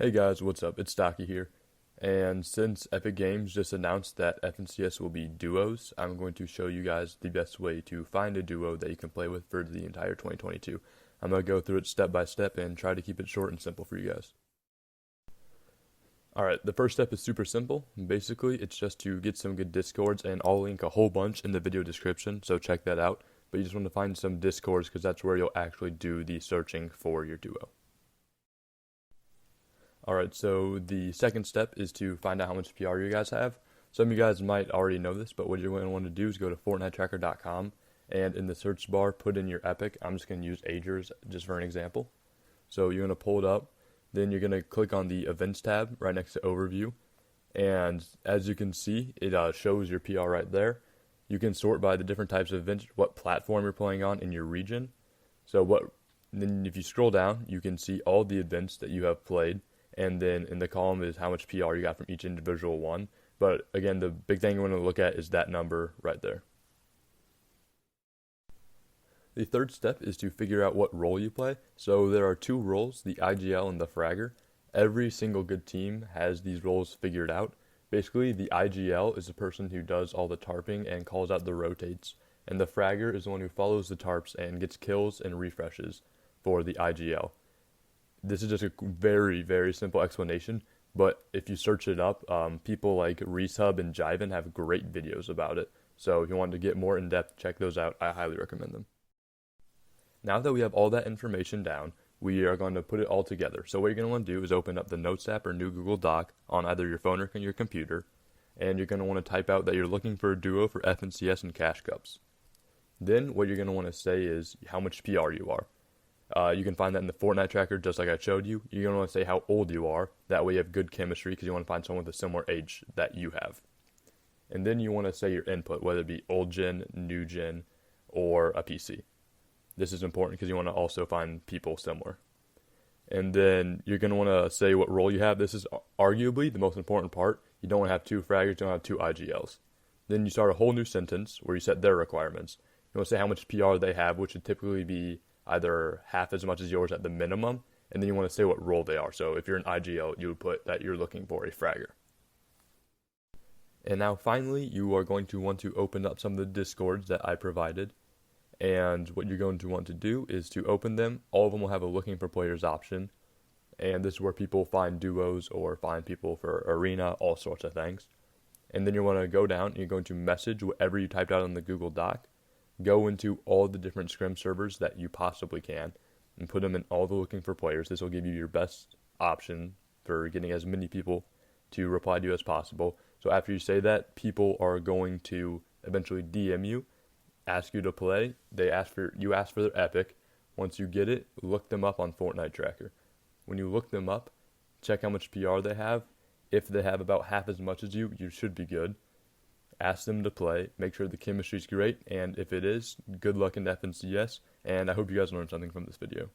Hey guys, what's up? It's Stocky here. And since Epic Games just announced that FNCS will be duos, I'm going to show you guys the best way to find a duo that you can play with for the entire 2022. I'm going to go through it step by step and try to keep it short and simple for you guys. Alright, the first step is super simple. Basically, it's just to get some good Discords, and I'll link a whole bunch in the video description, so check that out. But you just want to find some Discords because that's where you'll actually do the searching for your duo. Alright, so the second step is to find out how much PR you guys have. Some of you guys might already know this, but what you're going to want to do is go to FortniteTracker.com, and in the search bar, put in your epic. I'm just going to use Agers just for an example. So you're going to pull it up, then you're going to click on the Events tab right next to Overview, and as you can see, it shows your PR right there. You can sort by the different types of events, what platform you're playing on in your region. Then if you scroll down, you can see all the events that you have played. And then in the column is how much PR you got from each individual one. But again, the big thing you want to look at is that number right there. The third step is to figure out what role you play. So there are two roles, the IGL and the Fragger. Every single good team has these roles figured out. Basically, the IGL is the person who does all the tarping and calls out the rotates. And the Fragger is the one who follows the tarps and gets kills and refreshes for the IGL. This is just a very, very simple explanation, but if you search it up, people like Resub and Jiven have great videos about it. So if you want to get more in-depth, check those out. I highly recommend them. Now that we have all that information down, we are going to put it all together. So what you're going to want to do is open up the Notes app or new Google Doc on either your phone or your computer, and you're going to want to type out that you're looking for a duo for FNCS and Cash Cups. Then what you're going to want to say is how much PR you are. You can find that in the Fortnite tracker, just like I showed you. You're going to want to say how old you are. That way you have good chemistry because you want to find someone with a similar age that you have. And then you want to say your input, whether it be old gen, new gen, or a PC. This is important because you want to also find people similar. And then you're going to want to say what role you have. This is arguably the most important part. You don't want to have two fraggers, you don't have two IGLs. Then you start a whole new sentence where you set their requirements. You want to say how much PR they have, which would typically be either half as much as yours at the minimum, and then you want to say what role they are. So if you're an IGL, you would put that you're looking for a fragger. And now finally, you are going to want to open up some of the Discords that I provided. And what you're going to want to do is to open them. All of them will have a looking for players option. And this is where people find duos or find people for arena, all sorts of things. And then you want to go down and you're going to message whatever you typed out on the Google Doc. Go into all the different scrim servers that you possibly can and put them in all the looking for players. This will give you your best option for getting as many people to reply to you as possible. So after you say that, people are going to eventually DM you, ask you to play. You ask for their epic. Once you get it, look them up on Fortnite Tracker. When you look them up, check how much PR they have. If they have about half as much as you should be good. Ask them to play, make sure the chemistry is great, and if it is, good luck in FNCS, and I hope you guys learned something from this video.